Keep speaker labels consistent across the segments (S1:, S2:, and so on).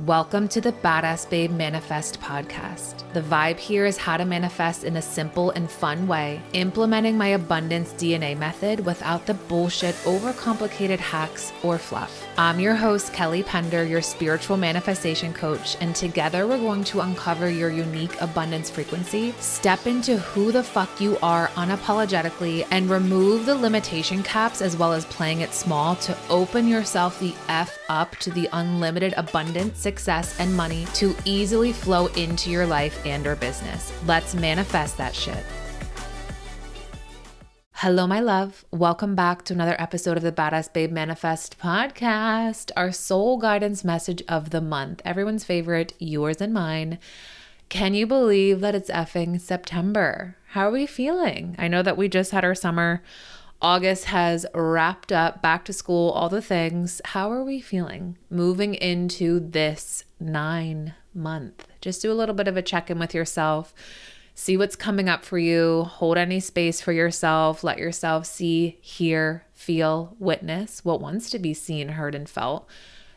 S1: Welcome to the Badass Babe Manifest podcast. The vibe here is how to manifest in a simple and fun way, implementing my abundance DNA method without the bullshit, overcomplicated hacks or fluff. I'm your host, Kelly Pender, your spiritual manifestation coach, and together we're going to uncover your unique abundance frequency, step into who the fuck you are unapologetically, and remove the limitation caps as well as playing it small to open yourself the F up to the unlimited abundance, success, and money to easily flow into your life and or business. Let's manifest that shit. Hello, my love. Welcome back to another episode of the Badass Babe Manifest podcast, our soul guidance message of the month. Everyone's favorite, yours and mine. Can you believe that it's effing September? How are we feeling? I know that we just had our summer. August has wrapped up, back to school, all the things. How are we feeling moving into this 9-month? Just do a little bit of a check-in with yourself. See what's coming up for you. Hold any space for yourself. Let yourself see, hear, feel, witness what wants to be seen, heard, and felt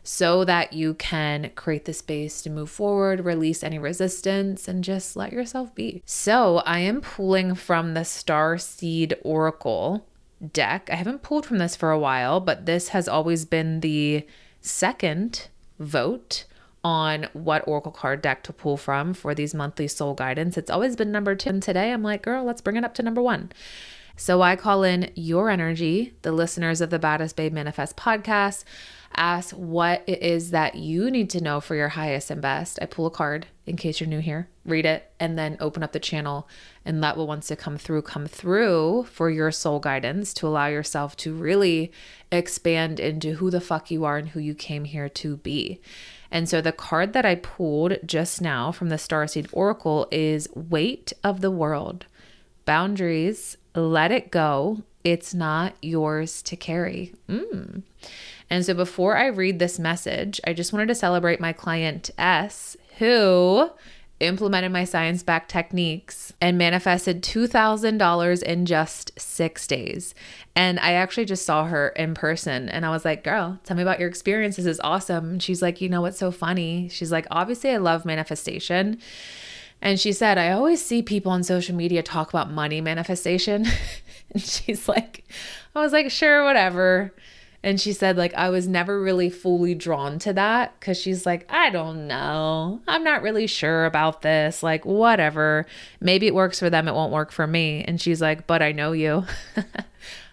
S1: so that you can create the space to move forward, release any resistance, and just let yourself be. So I am pulling from the Starseed Oracle deck. I haven't pulled from this for a while, but this has always been the second vote on what Oracle card deck to pull from for these monthly soul guidance. It's always been number 2. And today I'm like, girl, let's bring it up to number 1. So I call in your energy, the listeners of the Badass Babe Manifest podcast, ask what it is that you need to know for your highest and best. I pull a card in case you're new here, read it, and then open up the channel and let what wants to come through for your soul guidance to allow yourself to really expand into who the fuck you are and who you came here to be. And so the card that I pulled just now from the Starseed Oracle is Weight of the World. Boundaries, let it go. It's not yours to carry. And so before I read this message, I just wanted to celebrate my client S, who implemented my science-backed techniques and manifested $2,000 in just 6 days. And I actually just saw her in person and I was like, girl, tell me about your experience. This is awesome. And she's like, you know what's so funny? She's like, obviously I love manifestation. And she said, I always see people on social media talk about money manifestation. And she's like, I was like, sure, whatever. And she said, like, I was never really fully drawn to that because she's like, I don't know. I'm not really sure about this. Like, whatever. Maybe it works for them. It won't work for me. And she's like, but I know you.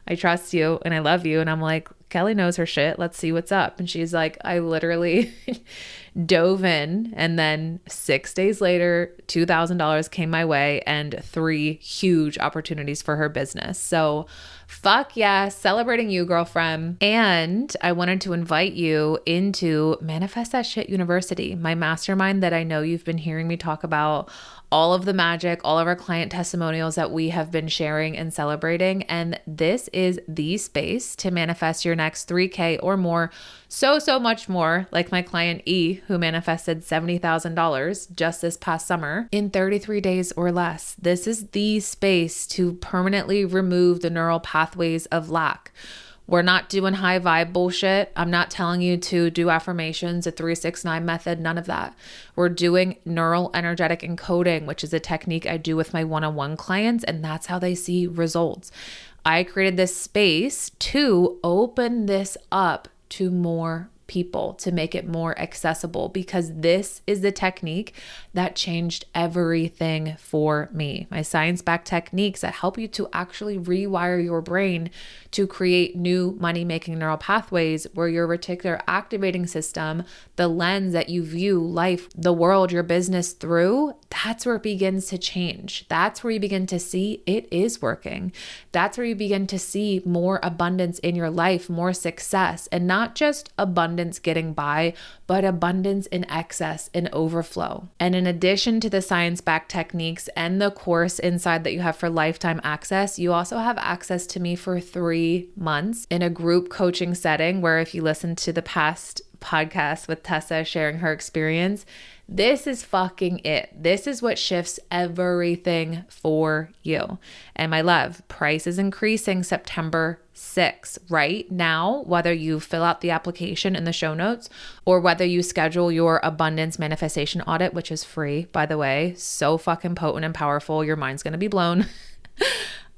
S1: I trust you and I love you. And I'm like, Kelly knows her shit. Let's see what's up. And she's like, I literally dove in. And then 6 days later, $2,000 came my way and 3 huge opportunities for her business. So fuck yeah, celebrating you, girlfriend. And I wanted to invite you into Manifest That Shit University, my mastermind that I know you've been hearing me talk about, all of the magic, all of our client testimonials that we have been sharing and celebrating. And this is the space to manifest your next 3K or more, so much more, like my client E, who manifested $70,000 just this past summer in 33 days or less. This is the space to permanently remove the neural pathways of lack. We're not doing high vibe bullshit. I'm not telling you to do affirmations, a 3-6-9 method, none of that. We're doing neural energetic encoding, which is a technique I do with my one-on-one clients, and that's how they see results. I created this space to open this up to more people, to make it more accessible, because this is the technique that changed everything for me. My science-backed techniques that help you to actually rewire your brain to create new money-making neural pathways where your reticular activating system, the lens that you view life, the world, your business through, that's where it begins to change. That's where you begin to see it is working. That's where you begin to see more abundance in your life, more success, and not just abundance getting by, but abundance in excess and overflow. And in addition to the science-backed techniques and the course inside that you have for lifetime access, you also have access to me for 3 months in a group coaching setting where, if you listen to the past podcast with Tessa sharing her experience, this is fucking it. This is what shifts everything for you. And my love, price is increasing September 6 right now, whether you fill out the application in the show notes or whether you schedule your abundance manifestation audit, which is free, by the way, so fucking potent and powerful. Your mind's going to be blown.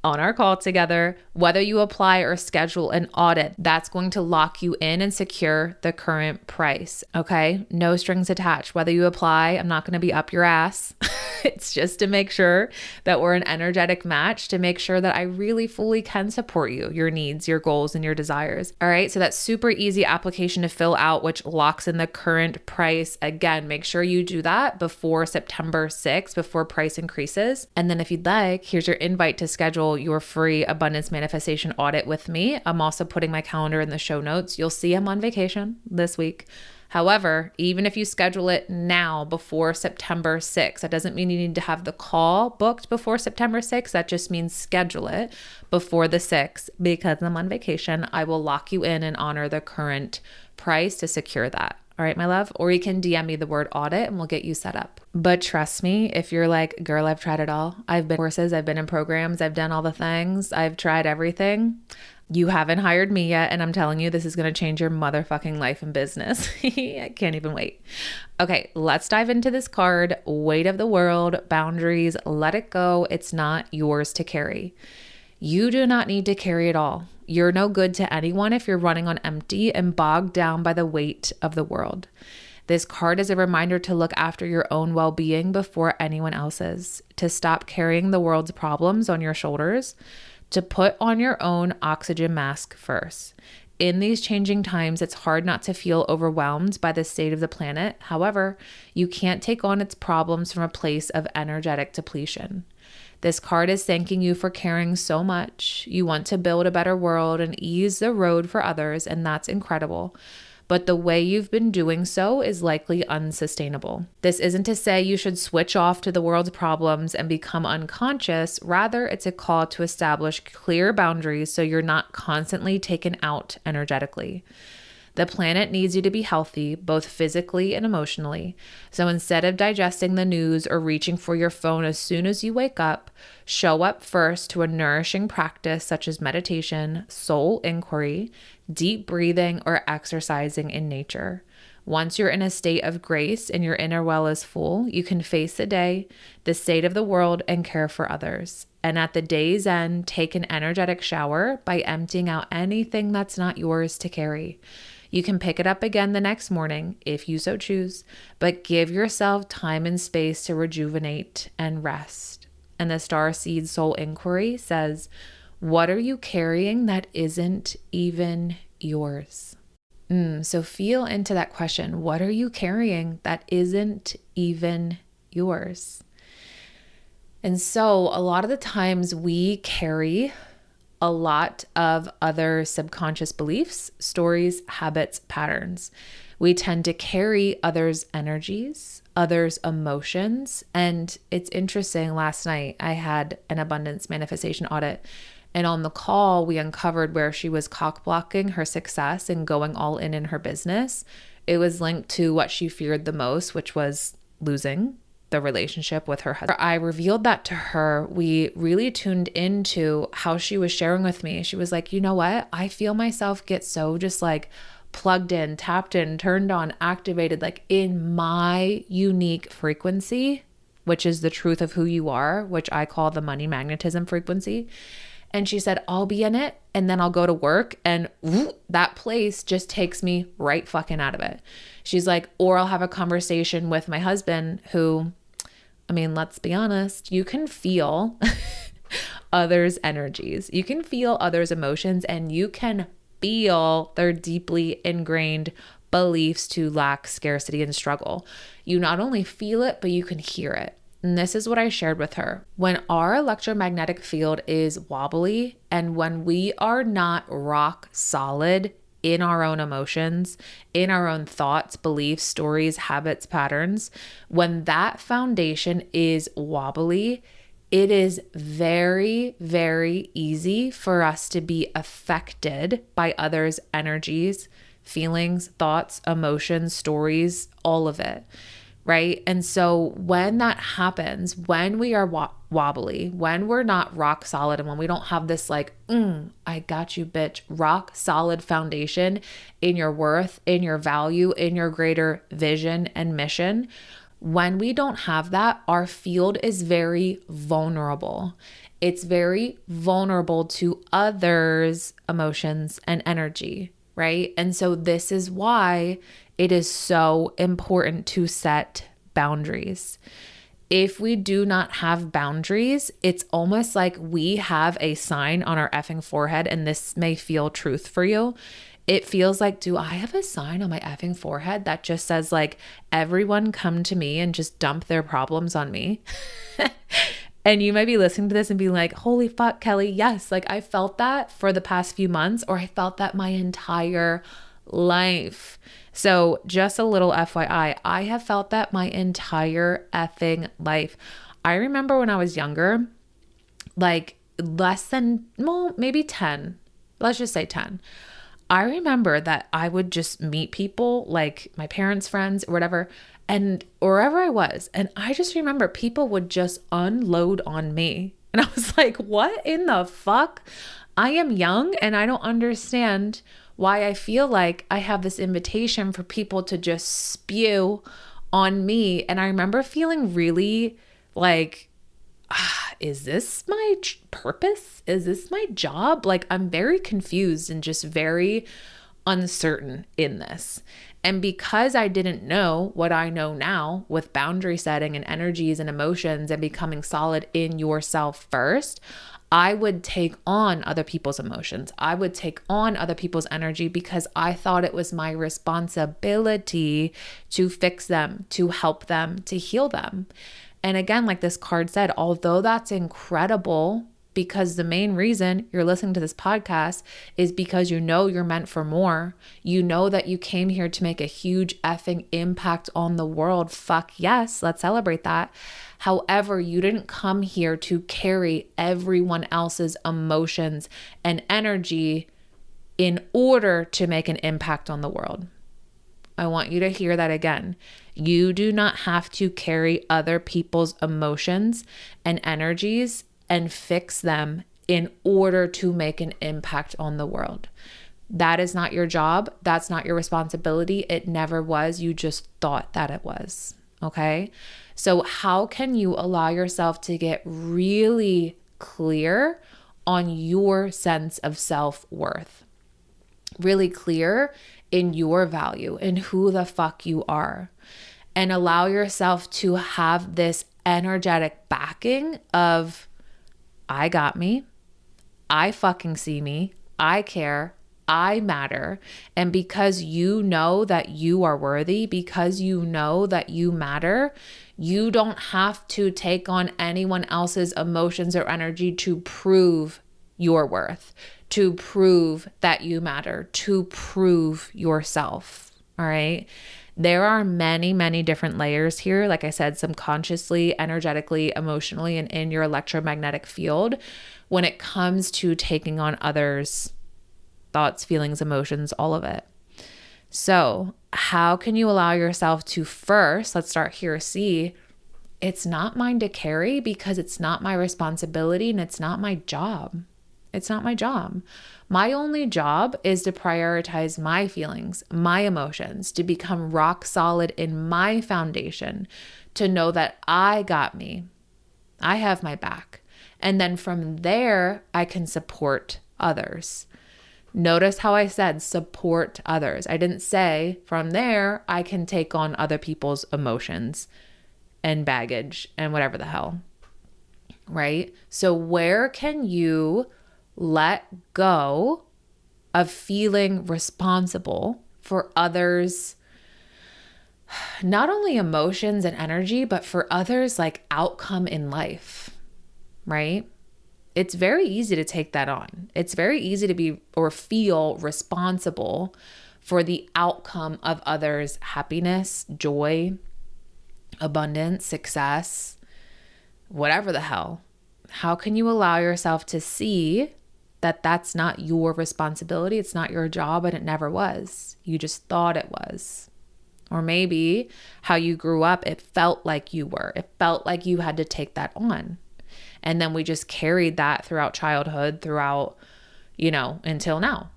S1: On our call together, whether you apply or schedule an audit, that's going to lock you in and secure the current price. Okay. No strings attached. Whether you apply, I'm not going to be up your ass. It's just to make sure that we're an energetic match, to make sure that I really fully can support you, your needs, your goals, and your desires. All right. So that's super easy application to fill out, which locks in the current price. Again, make sure you do that before September 6th, before price increases. And then if you'd like, here's your invite to schedule your free abundance manifestation audit with me. I'm also putting my calendar in the show notes. You'll see I'm on vacation this week. However, even if you schedule it now before September 6th, that doesn't mean you need to have the call booked before September 6th. That just means schedule it before the 6th. Because I'm on vacation, I will lock you in and honor the current price to secure that. All right, my love? Or you can DM me the word audit and we'll get you set up. But trust me, if you're like, girl, I've tried it all. I've been in courses, I've been in programs, I've done all the things, I've tried everything. You haven't hired me yet, and I'm telling you, this is going to change your motherfucking life and business. I can't even wait. Okay, let's dive into this card. Weight of the world, boundaries, let it go. It's not yours to carry. You do not need to carry it all. You're no good to anyone if you're running on empty and bogged down by the weight of the world. This card is a reminder to look after your own well-being before anyone else's, to stop carrying the world's problems on your shoulders, to put on your own oxygen mask first. In these changing times, it's hard not to feel overwhelmed by the state of the planet. However, you can't take on its problems from a place of energetic depletion. This card is thanking you for caring so much. You want to build a better world and ease the road for others, and that's incredible. But the way you've been doing so is likely unsustainable. This isn't to say you should switch off to the world's problems and become unconscious. Rather, it's a call to establish clear boundaries so you're not constantly taken out energetically. The planet needs you to be healthy, both physically and emotionally. So instead of digesting the news or reaching for your phone as soon as you wake up, show up first to a nourishing practice such as meditation, soul inquiry, deep breathing, or exercising in nature. Once you're in a state of grace and your inner well is full, you can face the day, the state of the world, and care for others. And at the day's end, take an energetic shower by emptying out anything that's not yours to carry. You can pick it up again the next morning if you so choose, but give yourself time and space to rejuvenate and rest. And the Starseed Soul Inquiry says, what are you carrying that isn't even yours? So feel into that question. What are you carrying that isn't even yours? And so a lot of the times we carry a lot of other subconscious beliefs, stories, habits, patterns. We tend to carry others' energies, others' emotions. And it's interesting, last night I had an abundance manifestation audit, and on the call, we uncovered where she was cock blocking her success and going all in her business. It was linked to what she feared the most, which was losing the relationship with her husband. I revealed that to her. We really tuned into how she was sharing with me. She was like, you know what? I feel myself get so just like plugged in, tapped in, turned on, activated, like in my unique frequency, which is the truth of who you are, which I call the money magnetism frequency. And she said, I'll be in it and then I'll go to work and that place just takes me right fucking out of it. She's like, or I'll have a conversation with my husband who, I mean, let's be honest, you can feel others' energies. You can feel others' emotions and you can feel their deeply ingrained beliefs to lack, scarcity, and struggle. You not only feel it, but you can hear it. And this is what I shared with her. When our electromagnetic field is wobbly and when we are not rock solid in our own emotions, in our own thoughts, beliefs, stories, habits, patterns, when that foundation is wobbly, it is very, very easy for us to be affected by others' energies, feelings, thoughts, emotions, stories, all of it. right? And so when that happens, when we are wobbly, when we're not rock solid, and when we don't have this like, I got you, bitch, rock solid foundation in your worth, in your value, in your greater vision and mission, when we don't have that, our field is very vulnerable. It's very vulnerable to others' emotions and energy, right? And so this is why it is so important to set boundaries. If we do not have boundaries, it's almost like we have a sign on our effing forehead, and this may feel truth for you. It feels like, do I have a sign on my effing forehead that just says like, everyone come to me and just dump their problems on me? And you might be listening to this and being like, holy fuck, Kelly, yes, like I felt that for the past few months, or I felt that my entire life. So just a little FYI, I have felt that my entire effing life. I remember when I was younger, like less than, well, maybe 10, let's just say 10. I remember that I would just meet people like my parents' friends or whatever, and wherever I was. And I just remember people would just unload on me. And I was like, what in the fuck? I am young and I don't understand why I feel like I have this invitation for people to just spew on me. And I remember feeling really like, is this my purpose? Is this my job? Like I'm very confused and just very uncertain in this. And because I didn't know what I know now with boundary setting and energies and emotions and becoming solid in yourself first, I would take on other people's emotions. I would take on other people's energy because I thought it was my responsibility to fix them, to help them, to heal them. And again, like this card said, although that's incredible, because the main reason you're listening to this podcast is because you know you're meant for more. You know that you came here to make a huge effing impact on the world. Fuck yes, let's celebrate that. However, you didn't come here to carry everyone else's emotions and energy in order to make an impact on the world. I want you to hear that again. You do not have to carry other people's emotions and energies and fix them in order to make an impact on the world. That is not your job. That's not your responsibility. It never was. You just thought that it was. Okay? So how can you allow yourself to get really clear on your sense of self-worth? Really clear in your value and who the fuck you are, and allow yourself to have this energetic backing of, I got me, I fucking see me, I care, I matter. And because you know that you are worthy, because you know that you matter, you don't have to take on anyone else's emotions or energy to prove your worth, to prove that you matter, to prove yourself. All right. There are many, many different layers here. Like I said, subconsciously, energetically, emotionally, and in your electromagnetic field when it comes to taking on others' thoughts, feelings, emotions, all of it. So how can you allow yourself to first, let's start here, see, it's not mine to carry because it's not my responsibility and it's not my job. It's not my job. My only job is to prioritize my feelings, my emotions, to become rock solid in my foundation, to know that I got me. I have my back. And then from there, I can support others. Notice how I said support others. I didn't say from there, I can take on other people's emotions and baggage and whatever the hell, right? So where can you let go of feeling responsible for others, not only emotions and energy, but for others like outcome in life, right? It's very easy to take that on. It's very easy to be or feel responsible for the outcome of others' happiness, joy, abundance, success, whatever the hell. How can you allow yourself to see that that's not your responsibility? It's not your job, and it never was. You just thought it was, Or maybe how you grew up, it felt like you were. It felt like you had to take that on. And then we just carried that throughout childhood, throughout, until now.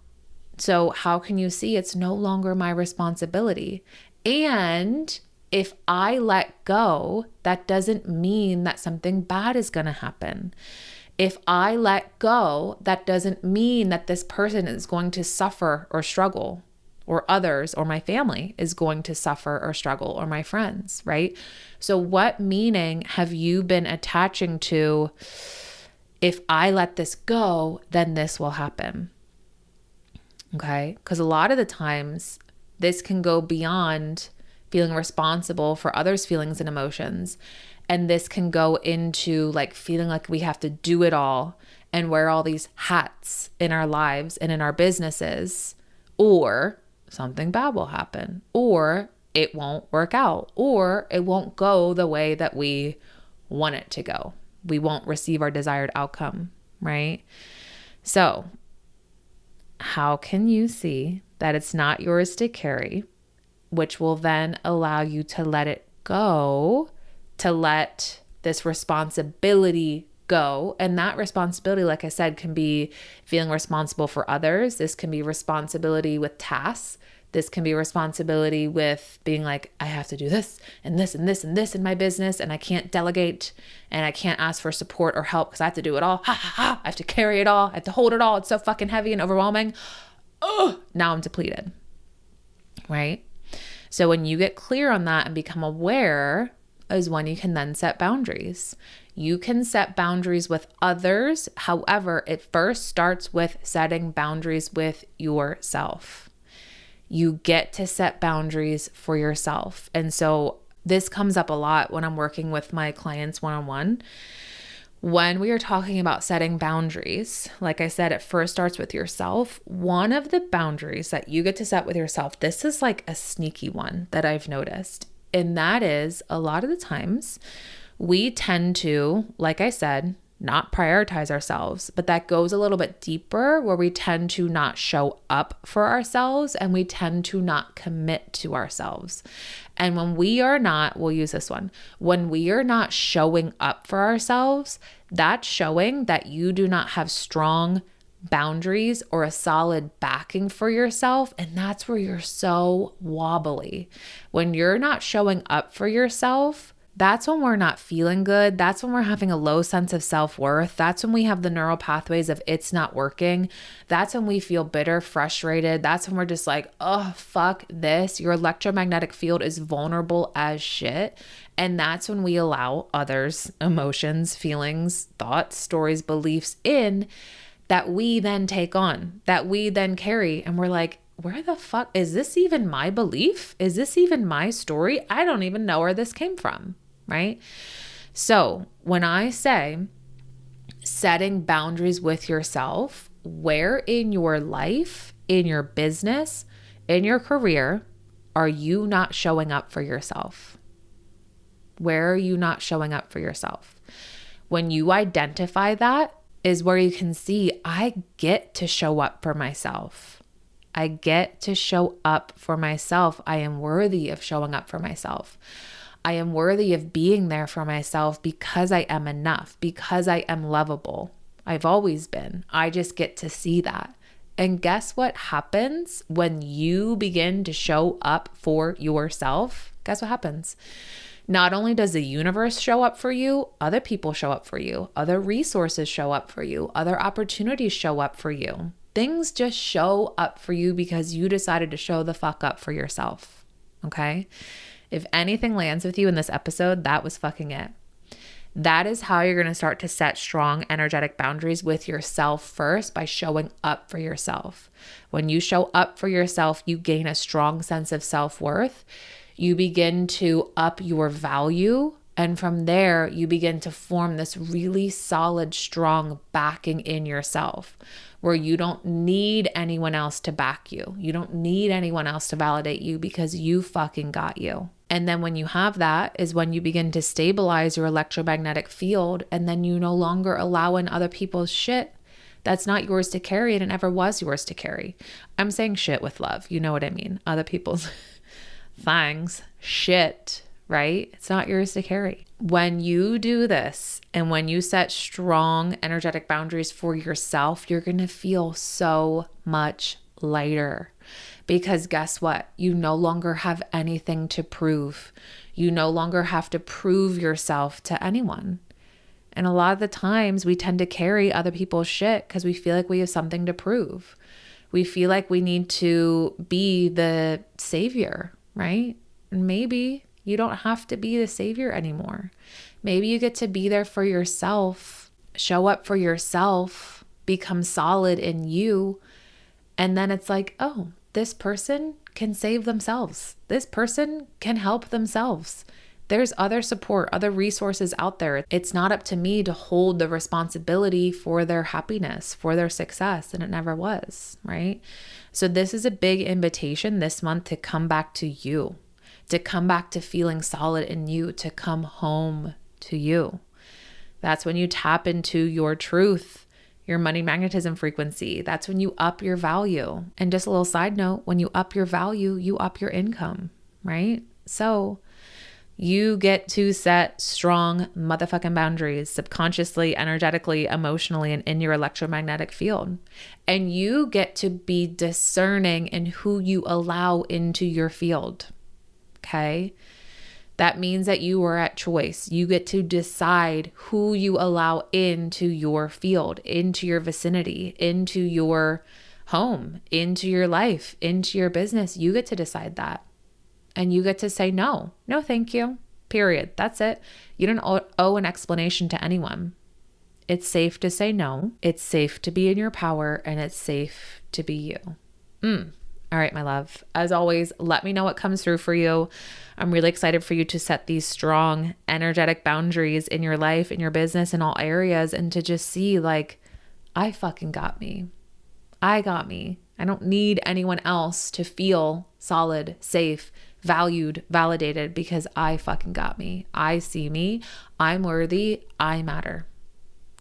S1: So how can you see it's no longer my responsibility? And if I let go, that doesn't mean that something bad is going to happen. If I let go, that doesn't mean that this person is going to suffer or struggle, or others or my family is going to suffer or struggle, or my friends, right? So what meaning have you been attaching to, if I let this go, then this will happen? Okay? Because a lot of the times this can go beyond feeling responsible for others' feelings and emotions. And this can go into like feeling like we have to do it all and wear all these hats in our lives and in our businesses, or something bad will happen, or it won't work out, or it won't go the way that we want it to go. We won't receive our desired outcome, right? So how can you see that it's not yours to carry, which will then allow you to let it go, to let this responsibility go? And that responsibility, like I said, can be feeling responsible for others. This can be responsibility with tasks. This can be responsibility with being like, I have to do this and this and this and this in my business, and I can't delegate and I can't ask for support or help because I have to do it all. Ha ha ha. I have to carry it all. I have to hold it all. It's so fucking heavy and overwhelming. Oh, now I'm depleted, right? So when you get clear on that and become aware is when you can then set boundaries. You can set boundaries with others. However, it first starts with setting boundaries with yourself. You get to set boundaries for yourself. And so this comes up a lot when I'm working with my clients one-on-one. When we are talking about setting boundaries, like I said, it first starts with yourself. One of the boundaries that you get to set with yourself, this is like a sneaky one that I've noticed. And that is, a lot of the times we tend to, like I said, not prioritize ourselves, but that goes a little bit deeper, where we tend to not show up for ourselves and we tend to not commit to ourselves. And when we are not, we'll use this one, when we are not showing up for ourselves, that's showing that you do not have strong boundaries or a solid backing for yourself. And that's where you're so wobbly. When you're not showing up for yourself, that's when we're not feeling good. That's when we're having a low sense of self-worth. That's when we have the neural pathways of it's not working. That's when we feel bitter, frustrated. That's when we're just like, oh, fuck this. Your electromagnetic field is vulnerable as shit. And that's when we allow others' emotions, feelings, thoughts, stories, beliefs in that we then take on, that we then carry. And we're like, where the fuck is this even my belief? Is this even my story? I don't even know where this came from. Right? So when I say setting boundaries with yourself, where in your life, in your business, in your career, are you not showing up for yourself? Where are you not showing up for yourself? When you identify that is where you can see, I get to show up for myself. I get to show up for myself. I am worthy of showing up for myself. I am worthy of being there for myself because I am enough, because I am lovable. I've always been. I just get to see that. And guess what happens when you begin to show up for yourself? Guess what happens? Not only does the universe show up for you, other people show up for you, other resources show up for you, other opportunities show up for you. Things just show up for you because you decided to show the fuck up for yourself. Okay? If anything lands with you in this episode, that was fucking it. That is how you're going to start to set strong energetic boundaries with yourself first, by showing up for yourself. When you show up for yourself, you gain a strong sense of self-worth. You begin to up your value. And from there, you begin to form this really solid, strong backing in yourself, where you don't need anyone else to back you. You don't need anyone else to validate you because you fucking got you. And then when you have that is when you begin to stabilize your electromagnetic field, and then you no longer allow in other people's shit that's not yours to carry, and it never was yours to carry. I'm saying shit with love. You know what I mean? Other people's thanks, shit, right? It's not yours to carry. When you do this and when you set strong energetic boundaries for yourself, you're going to feel so much lighter. Because guess what? You no longer have anything to prove. You no longer have to prove yourself to anyone. And a lot of the times we tend to carry other people's shit because we feel like we have something to prove. We feel like we need to be the savior, right? And maybe you don't have to be the savior anymore. Maybe you get to be there for yourself, show up for yourself, become solid in you. And then it's like, oh, this person can save themselves. This person can help themselves. There's other support, other resources out there. It's not up to me to hold the responsibility for their happiness, for their success, and it never was, right? So this is a big invitation this month to come back to you, to come back to feeling solid in you, to come home to you. That's when you tap into your truth, your money magnetism frequency. That's when you up your value. And just a little side note, when you up your value, you up your income, right? So you get to set strong motherfucking boundaries subconsciously, energetically, emotionally, and in your electromagnetic field. And you get to be discerning in who you allow into your field. Okay? That means that you are at choice. You get to decide who you allow into your field, into your vicinity, into your home, into your life, into your business. You get to decide that. And you get to say no. No, thank you. Period. That's it. You don't owe an explanation to anyone. It's safe to say no. It's safe to be in your power, and it's safe to be you. All right, my love. As always, let me know what comes through for you. I'm really excited for you to set these strong, energetic boundaries in your life, in your business, in all areas, and to just see like, I fucking got me. I got me. I don't need anyone else to feel solid, safe, valued, validated, because I fucking got me. I see me. I'm worthy. I matter.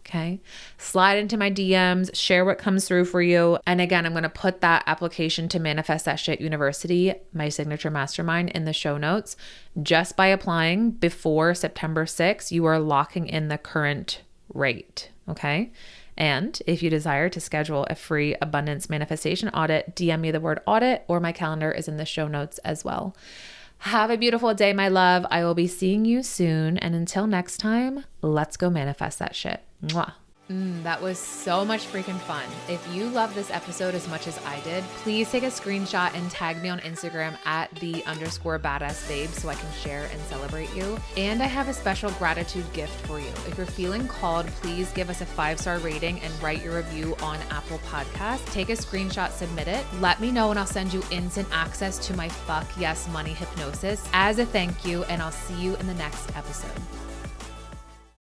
S1: Okay. Slide into my DMs, share what comes through for you. And again, I'm going to put that application to Manifest That Shit University, my signature mastermind, in the show notes. Just by applying before September 6th, you are locking in the current rate. Okay. And if you desire to schedule a free abundance manifestation audit, DM me the word audit, or my calendar is in the show notes as well. Have a beautiful day, my love. I will be seeing you soon. And until next time, let's go manifest that shit. Mwah. That was so much freaking fun. If you love this episode as much as I did, please take a screenshot and tag me on Instagram at @the_badassbabe so I can share and celebrate you. And I have a special gratitude gift for you. If you're feeling called, please give us a 5-star rating and write your review on Apple Podcasts. Take a screenshot, submit it. Let me know and I'll send you instant access to my Fuck Yes Money Hypnosis as a thank you, and I'll see you in the next episode.